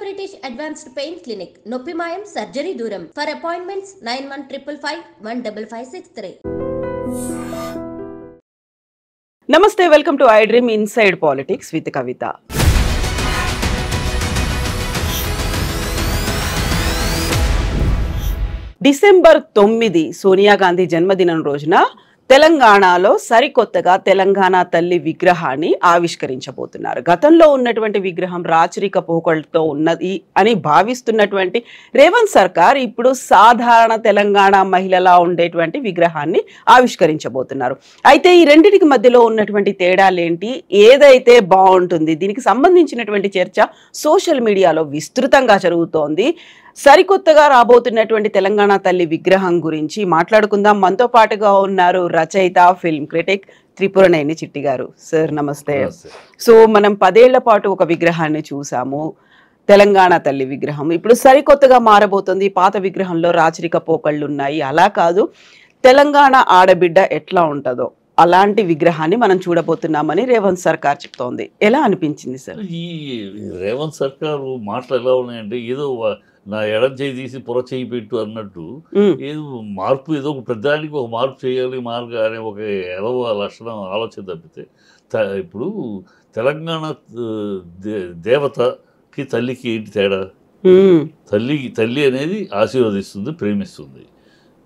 British Advanced Pain Clinic, Noppimayam Surgery Duram. For appointments 9155515563. Namaste, welcome to iDream Inside Politics with Kavita. December 9 Sonia Gandhi జన్మదినం రోజున తెలంగాణలో సరికొత్తగా తెలంగాణ తల్లి విగ్రహాన్ని ఆవిష్కరించబోతున్నారు. గతంలో ఉన్నటువంటి విగ్రహం రాచరిక పోకళ్ళతో ఉన్నది అని భావిస్తున్నటువంటి రేవంత్ సర్కార్ ఇప్పుడు సాధారణ తెలంగాణ మహిళలా ఉండేటువంటి విగ్రహాన్ని ఆవిష్కరించబోతున్నారు. అయితే ఈ రెండింటికి మధ్యలో ఉన్నటువంటి తేడాలేంటి, ఏదైతే బాగుంటుంది, దీనికి సంబంధించినటువంటి చర్చ సోషల్ మీడియాలో విస్తృతంగా జరుగుతోంది. సరికొత్తగా రాబోతున్నటువంటి తెలంగాణ తల్లి విగ్రహం గురించి మాట్లాడుకుందాం. మనతో పాటుగా ఉన్నారు రచయిత, ఫిల్మ్ క్రిటిక్ త్రిపురనేని చిట్టి గారు. సార్ నమస్తే. సో మనం 10 ఏళ్ల పాటు ఒక విగ్రహాన్ని చూసాము, తెలంగాణ తల్లి విగ్రహం. ఇప్పుడు సరికొత్తగా మారబోతుంది. పాత విగ్రహంలో రాచరిక పోకళ్ళు ఉన్నాయి. అలా కాదు, తెలంగాణ ఆడబిడ్డ ఎట్లా ఉంటుందో అలాంటి విగ్రహాన్ని మనం చూడబోతున్నామని రేవంత్ సర్కార్ చెప్తోంది. ఎలా అనిపించింది సార్? ఈ రేవంత్ సర్కారు మాటలు ఎలా ఉన్నాయంటే, ఏదో నా ఎడం చేయి తీసి పొర చేయి పెట్టు అన్నట్టు, ఏదో మార్పు, ఏదో ఒక పెద్దానికి ఒక మార్పు చేయాలి అనే ఒక ఎదవ లక్షణం ఆలోచన తప్పితే, ఇప్పుడు తెలంగాణ దేవతకి తల్లికి ఏంటి తేడా? తల్లి అనేది ఆశీర్వదిస్తుంది, ప్రేమిస్తుంది.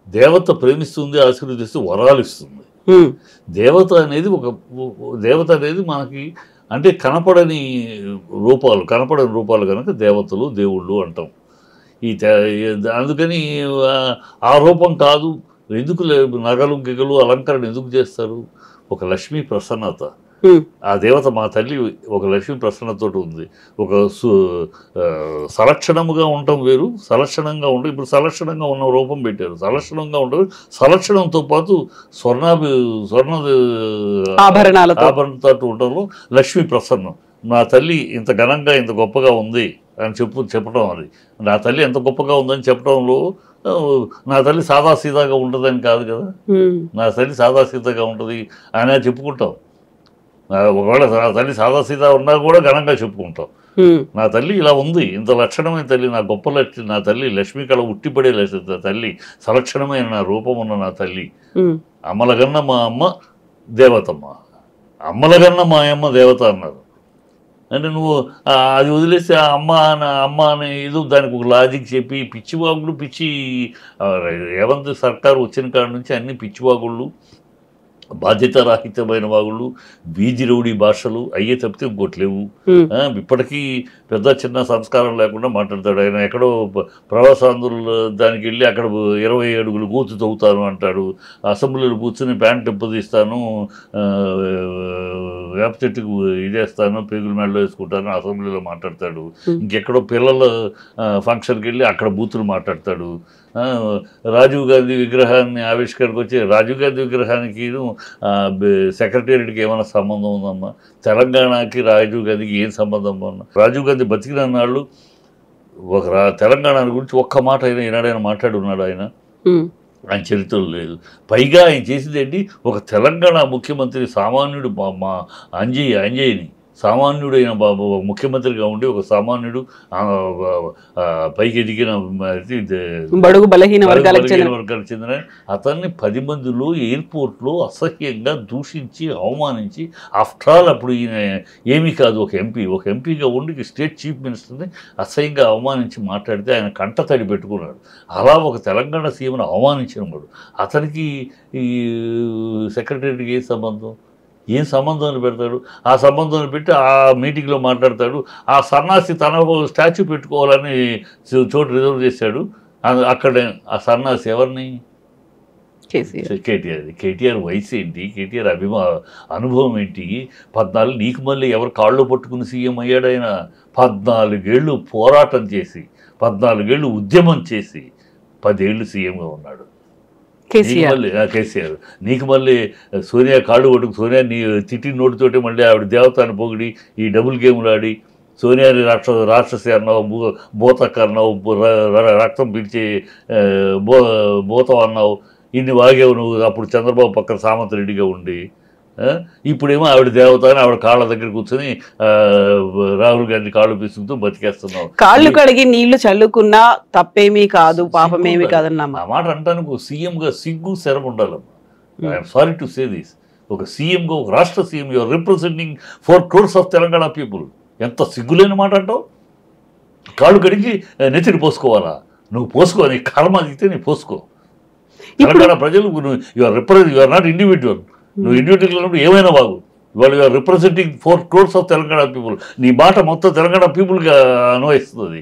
దేవత ప్రేమిస్తుంది, ఆశీర్వదిస్తూ వరాలు ఇస్తుంది. దేవత అనేది మనకి అంటే కనపడని రూపాలు కనుక దేవతలు, దేవుళ్ళు అంటాం. అందుకని ఆ రూపం కాదు. ఎందుకు నగలు గిగలు అలంకరణ ఎందుకు చేస్తారు? ఒక లక్ష్మీ ప్రసన్నత. ఆ దేవత మా తల్లి ఒక లక్ష్మీ ప్రసన్నతోటి ఉంది. ఒక సలక్షణముగా ఉండటం వేరు, సలక్షణంగా ఉండదు. ఇప్పుడు సలక్షణంగా ఉన్న రూపం పెట్టారు. సలక్షణంగా ఉండదు, సలక్షణంతో పాటు స్వర్ణ ఆభరణాలతో ఉండడంలో లక్ష్మీ ప్రసన్నం. నా తల్లి ఇంత ఘనంగా ఇంత గొప్పగా ఉంది అని చెప్పడం, అది నా తల్లి ఎంత గొప్పగా ఉందని చెప్పడంలో నా తల్లి సాదాసీదాగా ఉంటుందని కాదు కదా. నా తల్లి సాదాసీదాగా ఉంటుంది అని చెప్పుకుంటాం. ఒకవేళ నా తల్లి సాదాసీదా ఉన్నా కూడా ఘనంగా చెప్పుకుంటాం. నా తల్లి ఇలా ఉంది, ఇంత లక్షణమైన తల్లి, నా గొప్ప నా తల్లి, లక్ష్మీ కళ ఉట్టిపడే తల్లి, సలక్షణమైన నా రూపం ఉన్న నా తల్లి. అమ్మలగన్న మా అమ్మ దేవతమ్మ, అమ్మలగన్న మా అమ్మ దేవత అన్నారు. అంటే నువ్వు అది వదిలేసి అమ్మ అనే ఇది దానికి ఒక లాజిక్ చెప్పి పిచ్చివాగుళ్ళు, రేవంత్ సర్కారు వచ్చిన కాడ నుంచి అన్ని పిచ్చివాగుళ్ళు, బాధ్యతారాహిత్యమైన వాగుళ్ళు, వీధి రౌడీ భాషలు అయ్యే తప్పితే ఇంకోటి లేవు. ఇప్పటికీ పెద్ద చిన్న సంస్కారం లేకుండా మాట్లాడతాడు. ఆయన ఎక్కడో ప్రవాసాంధ్రులు దానికి వెళ్ళి అక్కడ 20 అడుగులు గోతు తవ్వుతాను అంటాడు. అసెంబ్లీలో కూర్చొని ప్యాంట్ తిప్పదీస్తాను, వేప చెట్టుకు ఇదేస్తాను, పేగుల మెడలో వేసుకుంటాను అసెంబ్లీలో మాట్లాడతాడు. ఇంకెక్కడో పిల్లల ఫంక్షన్కి వెళ్ళి అక్కడ బూతులు మాట్లాడతాడు. రాజీవ్ గాంధీ విగ్రహాన్ని ఆవిష్కరణకు వచ్చి రాజీవ్ గాంధీ విగ్రహానికి సెక్రటేరియట్కి ఏమైనా సంబంధం ఉందమ్మా? తెలంగాణకి రాజీవ్ గాంధీకి ఏం సంబంధం అన్నా? రాజీవ్ గాంధీ బతికిన నాళ్ళు ఒక తెలంగాణ గురించి ఒక్క మాట అయినా ఈనాడైనా మాట్లాడున్నాడు ఆయన చరిత్రలో లేదు. పైగా ఆయన చేసింది ఏంటి, ఒక తెలంగాణ ముఖ్యమంత్రి సామాన్యుడు మా అంజయ్యని సామాన్యుడైన ముఖ్యమంత్రిగా ఉండి ఒక సామాన్యుడు పైకి ఎదిగిన బడుగు బలహీన వర్గాలకు చెందిన అతన్ని 10 మందిలో ఎయిర్పోర్ట్లో అసహ్యంగా దూషించి అవమానించి, ఆఫ్టర్ ఆల్ అప్పుడు ఈయన ఏమీ కాదు, ఒక ఎంపీగా ఉండి స్టేట్ చీఫ్ మినిస్టర్ని అసహ్యంగా అవమానించి మాట్లాడితే ఆయన కంట తడి పెట్టుకున్నాడు. అలా ఒక తెలంగాణ సీఎంను అవమానించిన వాడు అతనికి ఈ సెక్రటరీకి ఏం సంబంధాన్ని పెడతాడు? ఆ సంబంధాన్ని పెట్టి ఆ మీటింగ్లో మాట్లాడతాడు. ఆ సన్నాసి తన స్టాచ్యూ పెట్టుకోవాలని చోటు రిజర్వ్ చేశాడు. అక్కడే ఆ సన్నాసి ఎవరిని? కేటీఆర్ వయసు ఏంటి? కేటీఆర్ అనుభవం ఏంటి? 14 నీకు మళ్ళీ ఎవరు కాళ్ళు పట్టుకుని సీఎం అయ్యాడు ఆయన? 14 ఏళ్ళు పోరాటం చేసి, 14 ఏళ్ళు ఉద్యమం చేసి 10 ఏళ్ళు సీఎంగా ఉన్నాడు కేసీఆర్. నీకు మళ్ళీ సోనియా కాళ్ళు కొట్టుకు, సోనియా నీ తిట్టి నోటితోటి మళ్ళీ ఆవిడ దేవతాన్ని పొగిడి ఈ డబుల్ గేమ్లు ఆడి సోనియాని రాక్షసి అన్నావు, బోతక్క అన్నావు, రక్తం పిలిచి బోతం అన్నావు, ఇన్ని వాగేవు నువ్వు. అప్పుడు చంద్రబాబు పక్కన సామంత్ రెడ్డిగా ఉండి ఇప్పుడేమో ఆవిడ దేవత అని ఆవిడ కాళ్ళ దగ్గర కూర్చొని రాహుల్ గాంధీ కాళ్ళు పిసుకుతూ బతికేస్తున్నావు. కాళ్ళు కడిగి నీళ్లు చల్లుకున్నా తప్పేమీ కాదు, పాపమేమీ కాదన్నమ్మా. ఆ మాట అంటానికి సీఎంగా సిగ్గు శరం ఉండాలమ్మా. I'm sorry to say this. ఒక సీఎంగా, ఒక రాష్ట్ర CM, you're representing 4 crores of Telangana people. ఎంత సిగ్గులేని మాట అంటావు? కాళ్ళు కడిగి నెత్తిని పోసుకోవాలా? నువ్వు పోసుకో, నీ కర్మ అదిగితే నీ పోసుకో. తెలంగాణ ప్రజలు యూఆర్ నాట్ ఇండివిజువల్. నువ్వు ఇండివిజువల్ ఉన్నప్పుడు ఏమైనా బాగు. ఇవాళ you are representing 4 crores of Telangana people. నీ మాట మొత్తం తెలంగాణ పీపుల్గా అన్వయిస్తుంది.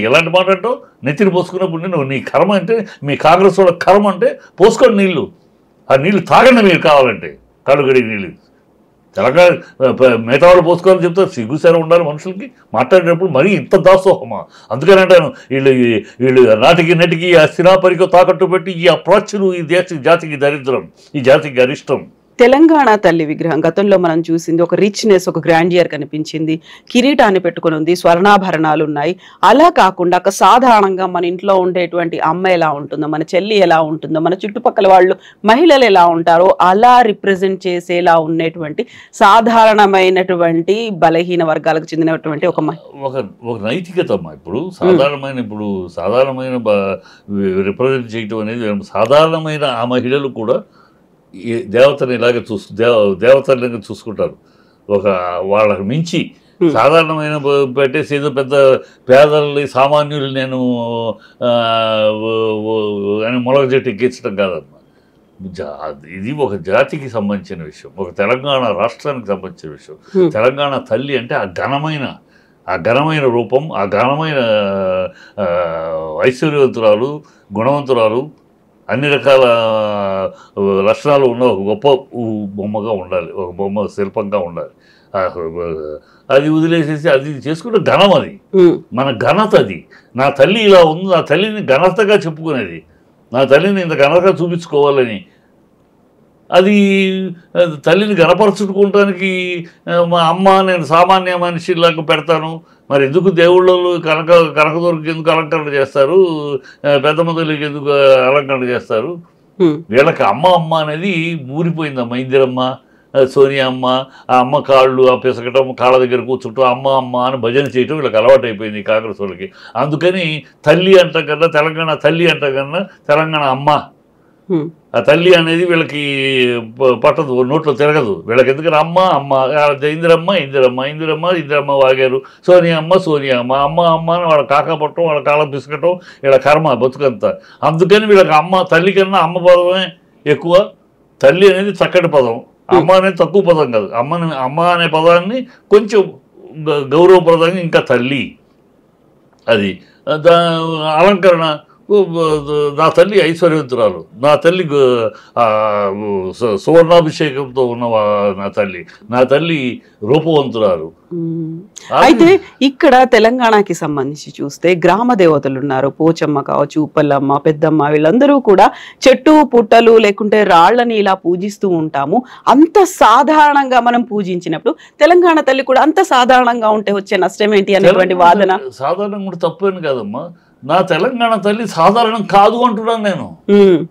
ఎలాంటి మాట అంటావు? నెత్తిని పోసుకున్నప్పుడు నువ్వు నీ కర్మ అంటే, మీ కాంగ్రెస్ వాళ్ళ కర్మ అంటే పోసుకోండి నీళ్ళు. ఆ నీళ్ళు తాగండి మీరు కావాలంటే, కాళ్ళు కడిగి నీళ్ళు. తెలంగాణ మిగతా వాళ్ళు పోసుకోవాలని చెప్తారు. సిగ్గుసారం ఉండాలి మనుషులకి మాట్లాడేటప్పుడు. మరీ ఇంత దాసోహమా? అందుకని అంటాను, వీళ్ళు నాటికి నటికి ఆ సినాపరికో తాకట్టు పెట్టి ఈ అప్రాచ్యులు ఈ జాతికి దరిద్రం, ఈ జాతికి అరిష్టం. తెలంగాణ తల్లి విగ్రహం గతంలో మనం చూసింది ఒక రిచ్నెస్, ఒక గ్రాండియర్ కనిపించింది, కిరీటాన్ని పెట్టుకుని ఉంది, స్వర్ణాభరణాలు ఉన్నాయి. అలా కాకుండా ఒక సాధారణంగా మన ఇంట్లో ఉండేటువంటి అమ్మ ఎలా ఉంటుందో, మన చెల్లి ఎలా ఉంటుందో, మన చుట్టుపక్కల వాళ్ళు మహిళలు ఎలా ఉంటారో అలా రిప్రజెంట్ చేసేలా ఉన్నటువంటి సాధారణమైనటువంటి బలహీన వర్గాలకు చెందినటువంటి ఒక నైతికత అమ్మా. ఇప్పుడు సాధారణమైన రిప్రజెంట్ చేయటం అనేది, సాధారణమైన ఆ మహిళలు కూడా దేవతని ఇలాగే దేవతలని చూసుకుంటారు. వాళ్ళకి మించి సాధారణమైన పెట్టేసి ఏదో పెద్ద పేదల్ని సామాన్యులు నేను అని మొలక చెట్టు ఎక్కించడం కాదమ్మా. ఇది ఒక జాతికి సంబంధించిన విషయం, ఒక తెలంగాణ రాష్ట్రానికి సంబంధించిన విషయం. తెలంగాణ తల్లి అంటే ఆ ఘనమైన రూపం, ఆ ఘనమైన ఐశ్వర్యవంతురాలు, గుణవంతురాలు, అన్ని రకాల లక్షణాలు ఉన్న ఒక గొప్ప బొమ్మగా ఉండాలి, ఒక బొమ్మ శిల్పంగా ఉండాలి. అది వదిలేసేసి అది చేసుకునే ఘనం, అది మన ఘనత. అది నా తల్లి ఇలా ఉంది, నా తల్లిని ఘనతగా చెప్పుకునేది, నా తల్లిని ఇంత ఘనతగా చూపించుకోవాలని. అది తల్లిని గణపరచుకోవటానికి మా అమ్మ నేను సామాన్య మనిషిలాగా పెడతాను. మరి ఎందుకు దేవుళ్ళు కనకదుర్గకి ఎందుకు అలంకరణ చేస్తారు, పెద్ద మొదలకి ఎందుకు అలంకరణ చేస్తారు? వీళ్ళకి అమ్మ అనేది ఊరిపోయిందమ్మ. ఇందిరమ్మ, సోనియా అమ్మ, ఆ అమ్మ కాళ్ళు ఆ పిసకటం, కాళ్ళ దగ్గర కూర్చుంటాం, అమ్మ అని భజన చేయటం వీళ్ళకి అలవాటు అయిపోయింది కాంగ్రెస్ వాళ్ళకి. అందుకని తల్లి అంట కన్నా, తెలంగాణ తల్లి అంట కన్నా తెలంగాణ అమ్మ, ఆ తల్లి అనేది వీళ్ళకి పట్టదు, నోట్లో తిరగదు. వీళ్ళకి ఎందుకని అమ్మ ఇందిరమ్మ వాగారు, సోనియా అమ్మ అని వాళ్ళ కాకా పట్టడం, వాళ్ళ కాళ్ళ పిసకటం వీళ్ళ కర్మ బతుకంతా. అందుకని వీళ్ళకి తల్లి కన్నా అమ్మ పదమే ఎక్కువ. తల్లి అనేది చక్కటి పదం, అమ్మ అనేది తక్కువ పదం కాదు. అమ్మ అనే పదాన్ని కొంచెం గౌరవప్రదంగా ఇంకా తల్లి, అది అలంకరణ. నా తల్లి ఐశ్వర్యవంతురాలు, నా తల్లి సువర్ణాభిషేకంతో ఉన్న నా తల్లి రూపవంతురాలు. అయితే ఇక్కడ తెలంగాణకి సంబంధించి చూస్తే గ్రామ దేవతలు ఉన్నారు, పోచమ్మ కావచ్చు, ఉప్పలమ్మ, పెద్దమ్మ, వీళ్ళందరూ కూడా చెట్టు పుట్టలు లేకుంటే రాళ్లని ఇలా పూజిస్తూ ఉంటాము. అంత సాధారణంగా మనం పూజించినప్పుడు తెలంగాణ తల్లి కూడా అంత సాధారణంగా ఉంటే వచ్చే నష్టం ఏంటి అనేటువంటి వాదన. సాధారణంగా కూడా తప్పేను కాదమ్మా. నా తెలంగాణ తల్లి సాధారణం కాదు అంటున్నాను నేను.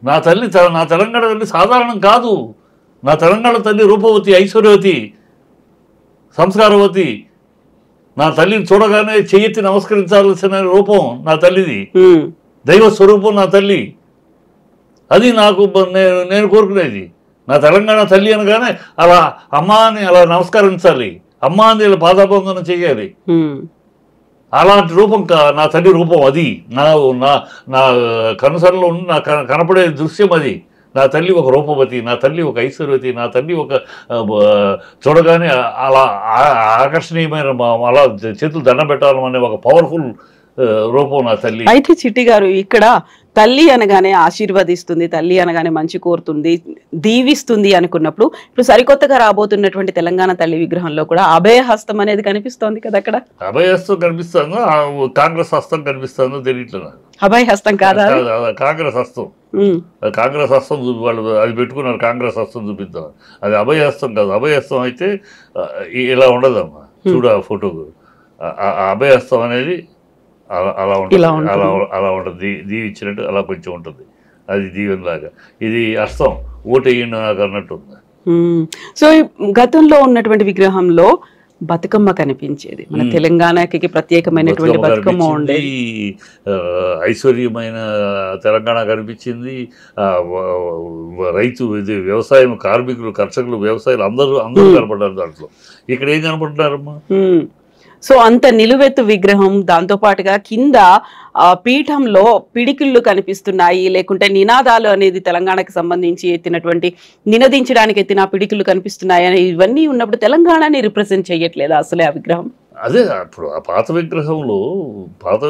నా తెలంగాణ తల్లి సాధారణం కాదు. నా తెలంగాణ తల్లి రూపవతి, ఐశ్వర్యవతి, సంస్కారవతి. నా తల్లిని చూడగానే చెయ్యెత్తి నమస్కరించాల్సిన రూపం నా తల్లిది, దైవ స్వరూపం నా తల్లి. అది నాకు నేను కోరుకునేది. నా తెలంగాణ తల్లి అనగానే అలా అమ్మ అని అలా నమస్కరించాలి, అమ్మ అని ఇలా పాదాభందనం చేయాలి. అలాంటి రూపం నా తల్లి రూపం. అది నా కనుసరలో ఉన్న నా కనపడే దృశ్యం అది. నా తల్లి ఒక రూపవతి, నా తల్లి ఒక ఐశ్వర్యవతి, నా తల్లి ఒక చూడగానే అలా ఆకర్షణీయమైన, అలా చేతులు దండం పెట్టాలనే ఒక పవర్ఫుల్ రూపం నా తల్లి. అయితే చిట్టి గారు, ఇక్కడ తల్లి అనగానే ఆశీర్వదిస్తుంది, తల్లి అనగానే మంచి కోరుతుంది, దీవిస్తుంది అనుకున్నప్పుడు ఇప్పుడు సరికొత్తగా రాబోతున్నటువంటి తెలంగాణ తల్లి విగ్రహంలో కూడా అభయహస్తం అనేది కనిపిస్తోంది కదా. అక్కడ అభయహస్తం కనిపిస్తుందో కాంగ్రెస్ హస్తం కనిపిస్తుందో తెలియట్లేదు. అభయహస్తం కాదా? కాంగ్రెస్ హస్తం. కాంగ్రెస్ హస్తం వాళ్ళు అది పెట్టుకున్నారు, కాంగ్రెస్ హస్తం చూపిద్దాం. అది అభయహస్తం కాదు. అభయహస్తం అయితే ఇలా ఉండదమ్మా. చూడ ఫోటోకు అభయహస్తం అనేది అలా ఉంటుంది, దీవిచ్చినట్టు అలా కొంచెం ఉంటుంది. అది దీవెనలాగా. ఇది హస్తం ఓటేయండి నాకు అన్నట్టు ఉంది. సో గతంలో ఉన్నటువంటి విగ్రహంలో బతుకమ్మ కనిపించేది, మన తెలంగాణకి ప్రత్యేకమైనటువంటి బతుకమ్మ ఉండేది, ఐశ్వర్యమైన తెలంగాణ కనిపించింది. రైతు ఇది వ్యవసాయం కార్మికులు కర్షకులు వ్యవసాయాలు అందరూ కనపడ్డారు దాంట్లో. ఇక్కడ ఏం కనపడ్డారమ్మా? సో అంత నిలువెత్తు విగ్రహం, దాంతో పాటుగా కింద పీఠంలో పిడికిళ్ళు కనిపిస్తున్నాయి, లేకుంటే నినాదాలు అనేది తెలంగాణకు సంబంధించి ఎత్తినటువంటి నినదించడానికి ఎత్తిన పిడికిళ్ళు కనిపిస్తున్నాయి అని ఇవన్నీ ఉన్నప్పుడు తెలంగాణని రిప్రజెంట్ చేయట్లేదు అసలే ఆ విగ్రహం. అదే అప్పుడు ఆ పాత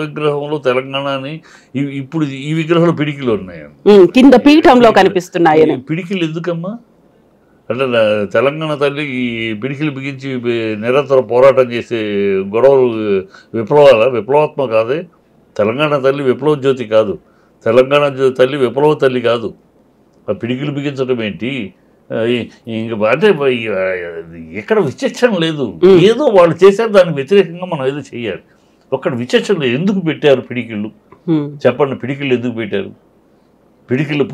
విగ్రహంలో తెలంగాణని ఇప్పుడు ఈ విగ్రహంలో పిడికిలు ఉన్నాయి, కింద పీఠంలో కనిపిస్తున్నాయి. పిడికిలు ఎందుకమ్మా అంటే తెలంగాణ తల్లి ఈ పిడికిలు బిగించి నిరంతర పోరాటం చేసే గొడవలు విప్లవాత్మ కాదే. తెలంగాణ తల్లి విప్లవ జ్యోతి కాదు, తెలంగాణ తల్లి విప్లవ తల్లి కాదు. ఆ పిడికిలు బిగించడం ఏంటి? ఇంక అంటే ఎక్కడ విచక్షణ లేదు, ఏదో వాళ్ళు చేశారు, దానికి వ్యతిరేకంగా మనం ఏదో చేయాలి. ఒక్కడ విచక్షణ లేదు. ఎందుకు పెట్టారు పిడికిళ్ళు? చెప్పండి, పిడికిళ్ళు ఎందుకు పెట్టారు? పిడికిళ్ళు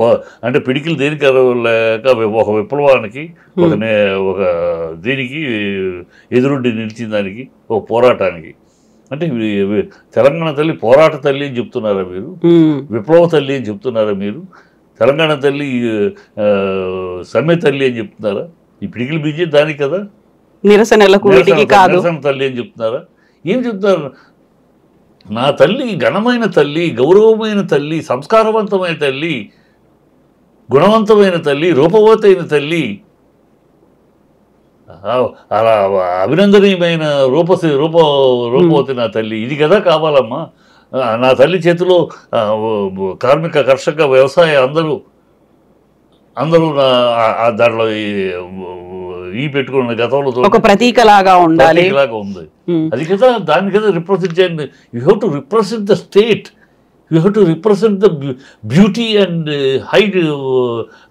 అంటే పిడికిలు దేనికి లేక ఒక విప్లవానికి ఒక దీనికి ఎదురుండి నిలిచిన దానికి ఒక పోరాటానికి. అంటే తెలంగాణ తల్లి పోరాట తల్లి అని చెప్తున్నారా మీరు? విప్లవ తల్లి అని చెప్తున్నారా మీరు? తెలంగాణ తల్లి సమ్మె తల్లి అని చెప్తున్నారా? ఈ పిడికిలు బిగించే దానికి కదా, నిరసన తల్లి అని చెప్తున్నారా? ఏం చెప్తున్నారు? నా తల్లి ఘనమైన తల్లి, గౌరవమైన తల్లి, సంస్కారవంతమైన తల్లి, గుణవంతమైన తల్లి, రూపవతైన తల్లి, అలా అభినందనీయమైన రూపవతి నా తల్లి. ఇది కదా కావాలమ్మా. నా తల్లి చేతిలో కార్మిక కర్షక వ్యవసాయ అందరూ దాంట్లో ఈ పెట్టుకున్న గతంలో ఒక ప్రతీకలాగా ఉంది. అది కదా, దాని కదా రిప్రజెంట్ చేయండి. You have to represent the state, you have to represent the beauty and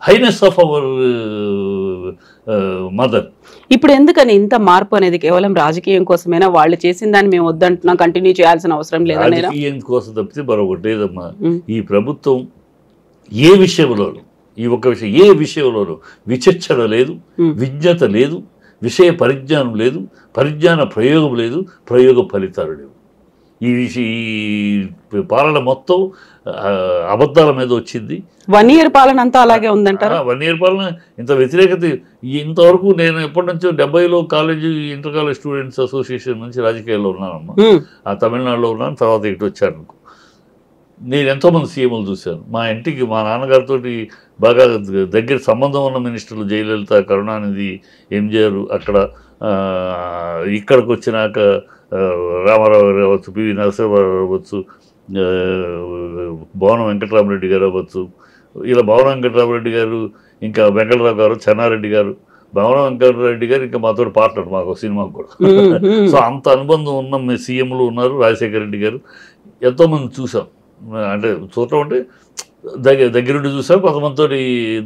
highness of our mother. ఇప్పుడు ఎందుకని ఇంత మార్పు అనేది? కేవలం రాజకీయం కోసమైనా? వాళ్ళు చేసిన దాన్ని మేము వద్దంటున్నాం, కంటిన్యూ చేయాల్సిన అవసరం లేదా? రాజకీయం కోసం తప్పితే మరొకటి లేదమ్మా. ఈ ప్రభుత్వం ఏ విషయంలోనూ, ఈ ఒక్క విషయం, ఏ విషయంలోనూ విచక్షణ లేదు, విజ్ఞత లేదు, విషయ పరిజ్ఞానం లేదు, పరిజ్ఞాన ప్రయోగం లేదు, ప్రయోగ ఫలితాలు లేవు. ఈ పాలన మొత్తం అబద్ధాల మీద వచ్చింది. 1 year పాలన అంతా అలాగే ఉందంటారా? 1 year పాలన ఇంత వ్యతిరేకత ఇంతవరకు నేను ఎప్పటి నుంచో 70లో college inter college students association నుంచి రాజకీయాల్లో ఉన్నానమ్మా. ఆ తమిళనాడులో ఉన్నాను, తర్వాత ఇటు వచ్చాను. నేను ఎంతోమంది సీఎంలు చూశాను. మా ఇంటికి మా నాన్నగారితో బాగా దగ్గర సంబంధం ఉన్న మినిస్టర్లు జయలలిత, కరుణానిధి, ఎంజిఆర్, అక్కడ ఇక్కడికి వచ్చినాక రామారావు గారు అవ్వచ్చు, పివి నరసింహారావు అవ్వచ్చు, భవన వెంకటరామరెడ్డి గారు అవ్వచ్చు. ఇలా భవన వెంకటరామరెడ్డి గారు, ఇంకా వెంకటరావు గారు, చెన్నారెడ్డి గారు. భవన వెంకటరెడ్డి గారు ఇంకా మాతో పార్ట్నర్ మాకు సినిమాకు కూడా. సో అంత అనుబంధం ఉన్న సీఎంలు ఉన్నారు. రాజశేఖర రెడ్డి గారు, ఎంతోమంది చూసాం. అంటే చూడటం అంటే దగ్గరుండి చూసాం, కొంతమందితో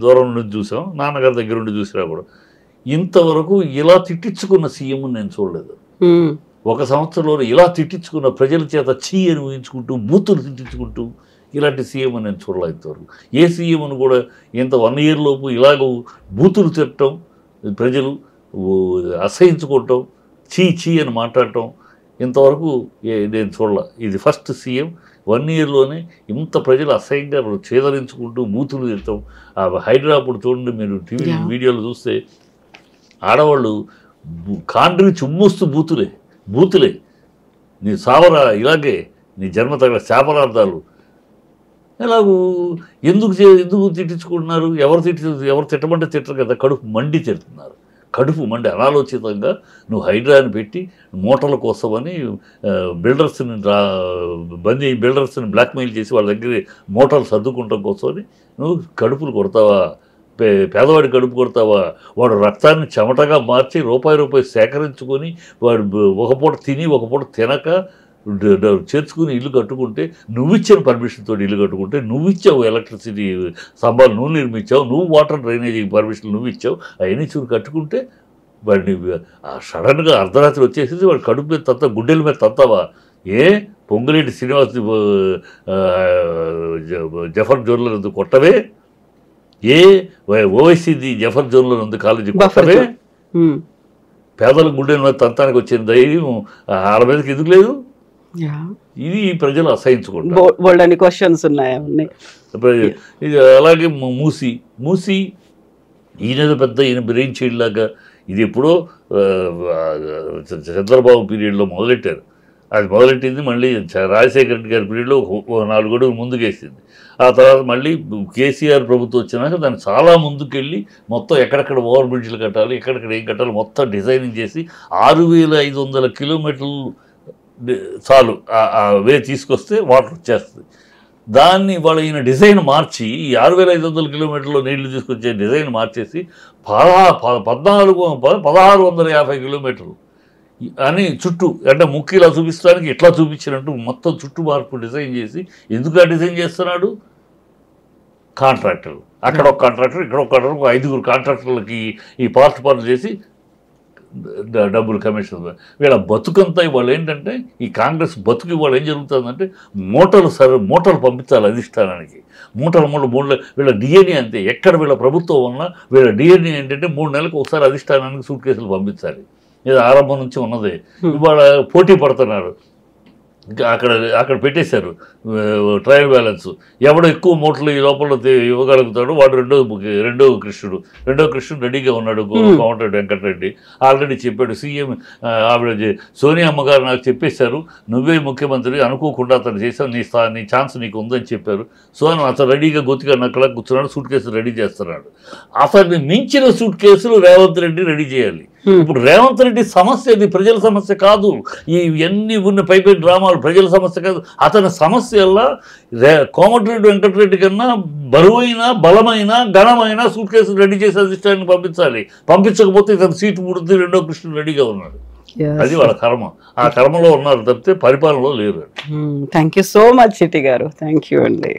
దూరం నుండి చూసాం, నాన్నగారు దగ్గరుండి చూసినా కూడా. ఇంతవరకు ఇలా తిట్టించుకున్న సీఎం నేను చూడలేదు. 1 సంవత్సరంలో ఇలా తిట్టించుకున్న, ప్రజల చేత చీ అని ఊహించుకుంటూ, బూతులు తిట్టించుకుంటూ ఇలాంటి సీఎం నేను చూడలేదు ఇంతవరకు. ఏ సీఎంను కూడా ఇంత 1 year లోపు ఇలాగ బూతులు తిట్టడం, ప్రజలు అసహించుకోవటం, చీ చీ అని మాట్లాడటం ఇంతవరకు నేను చూడలే. ఇది ఫస్ట్ సీఎం. 1 yearలోనే ఇంత ప్రజలు అసహ్యంగా చేదరించుకుంటూ బూతులు తిట్టడం. ఆ హైదరాబాద్ చూడండి, మీరు టీవీ వీడియోలు చూస్తే ఆడవాళ్ళు కాండ్రి చుమ్మొస్తూ బూతులే, నీ సావరా, ఇలాగే నీ జన్మ తగిన శాపనార్థాలు. ఎలాగూ ఎందుకు తిట్టించుకుంటున్నారు? ఎవరు తిట్టమంటే తిట్టరు కదా, కడుపు మండి తిడుతున్నారు. కడుపు మండి అనాలోచితంగా నువ్వు హైడ్రాని పెట్టి మూటల కోసమని బిల్డర్స్ని బ్లాక్మెయిల్ చేసి వాళ్ళ దగ్గర మూటలు సర్దుకుంటాం కోసమని నువ్వు కడుపులు కొడతావా? పేదవాడి కడుపు కొడతావా? వాడు రక్తాన్ని చెమటగా మార్చి రూపాయి సేకరించుకొని వాడు ఒక పూట తిని ఒక పూట తినక చేర్చుకుని ఇల్లు కట్టుకుంటే, నువ్విచ్చిన పర్మిషన్తో ఇల్లు కట్టుకుంటే, నువ్విచ్చావు ఎలక్ట్రిసిటీ స్తంభాలు నువ్వు నిర్మించావు, నువ్వు వాటర్ డ్రైనేజీ పర్మిషన్ నువ్వు ఇచ్చావు, అవన్నీ చూసి కట్టుకుంటే వాడిని సడన్గా అర్ధరాత్రి వచ్చేసి వాడు కడుపు మీద గుడ్డెల మీద తత్తావా? పొంగులేటి శ్రీనివాస్ జఫర్ జ్యువెలర్ కొట్టవే? ఓవైసీది జఫర్ జోన్లో ఉంది కాలేజీ బఫర్ కొత్తదే. జోన్. ఉమ్. పేదలకు గుండె తంతానికి వచ్చిన ధైర్యం ఆడ మీదకి ఎందుకు లేదు? ఇది ప్రజలు అసహించుకుంటారు. బోల్డని క్వశ్చన్స్ ఉన్నాయి అవన్నీ. ఇది అలాగే మూసి ఈయన పెద్ద ఈయన బ్రెయిన్ చైల్డ్ లాగా ఇది ఎప్పుడో చంద్రబాబు పీరియడ్లో మొదలెట్టారు. అది మొదలెట్టింది మళ్ళీ రాజశేఖర రెడ్డి గారి పీరియడ్లో 4 అడుగులు ముందుకేసింది. ఆ తర్వాత మళ్ళీ కేసీఆర్ ప్రభుత్వం వచ్చినాక దాన్ని చాలా ముందుకెళ్ళి మొత్తం ఎక్కడెక్కడ ఓవర్ బ్రిడ్జ్లు కట్టాలి, ఎక్కడెక్కడ ఏం కట్టాలి మొత్తం డిజైనింగ్ చేసి 6500 కిలోమీటర్లు చాలు ఆ వే తీసుకొస్తే వాటర్ వచ్చేస్తుంది. దాన్ని వాళ్ళు ఈయన డిజైన్ మార్చి 6500 కిలోమీటర్లో నీళ్లు తీసుకొచ్చే డిజైన్ మార్చేసి 1650 కిలోమీటర్లు అని చుట్టూ అంటే ముక్కు ఇలా చూపిస్తానికి ఇట్లా చూపించినట్టు మొత్తం చుట్టూ మార్పు డిజైన్ చేసి ఎందుకు ఆ డిజైన్ చేస్తున్నాడు? కాంట్రాక్టర్, అక్కడ ఒక కాంట్రాక్టర్, ఇక్కడ ఒక కాంట్రాక్టర్, 5 కాంట్రాక్టర్లకి ఈ పార్ట్ చేసి డబ్బులు కమిషన్. వీళ్ళ బతుకంతా వాళ్ళు ఏంటంటే ఈ కాంగ్రెస్ బతుకు వాళ్ళు ఏం జరుగుతుందంటే మూటలు పంపించాలి అధిష్టానానికి. మూటలు వీళ్ళ డిఎన్ఏ అంతే. ఎక్కడ వీళ్ళ ప్రభుత్వం ఉన్నా వీళ్ళ డిఎన్ఏ ఏంటంటే 3 నెలలకు ఒకసారి అధిష్టానానికి సూట్ కేసులు పంపించాలి. ఇది ఆరంభం నుంచి ఉన్నదే. ఇవాళ పోటీ పడుతున్నారు. అక్కడ పెట్టేశారు ట్రయల్ బ్యాలెన్స్. ఎవడో ఎక్కువ మూటలు ఈ లోపల ఇవ్వగలుగుతాడు వాడు రెండో కృష్ణుడు రెడీగా ఉన్నాడు. కోమటిరెడ్డి వెంకటరెడ్డి ఆల్రెడీ చెప్పాడు. సీఎం ఆవిడ సోనియమ్మ గారు నాకు చెప్పేశారు, నువ్వే ముఖ్యమంత్రి అనుకోకుండా అతను చేశావు, నీ ఛాన్స్ నీకు ఉందని చెప్పారు. సో అతను రెడీగా గొత్తిగా నక్కలా కూర్చున్నాడు, సూట్ కేసులు రెడీ చేస్తున్నాడు. అతన్ని మించిన సూట్ కేసులు రేవంత్ రెడ్డి రెడీ చేయాలి. ఇప్పుడు రేవంత్ రెడ్డి సమస్య ఇది ప్రజల సమస్య కాదు. ఇవన్నీ ఉన్న పై డ్రామాలు ప్రజల సమస్య కాదు. అతని సమస్యల్లా కోమటిరెడ్డి వెంకటరెడ్డి కన్నా బరువైన బలమైన ఘనమైన సూట్ కేసులు రెడీ చేసే అధిష్టానానికి పంపించాలి. పంపించకపోతే ఇతను సీటు ముడితే రెండో కృష్ణుడు రెడీగా ఉన్నాడు. అది వాళ్ళ కర్మ. ఆ కర్మలో ఉన్నారు తప్పితే పరిపాలనలో లేరు. థ్యాంక్ యూ సో మచ్ చిట్టి గారు. థ్యాంక్ యూ అండి.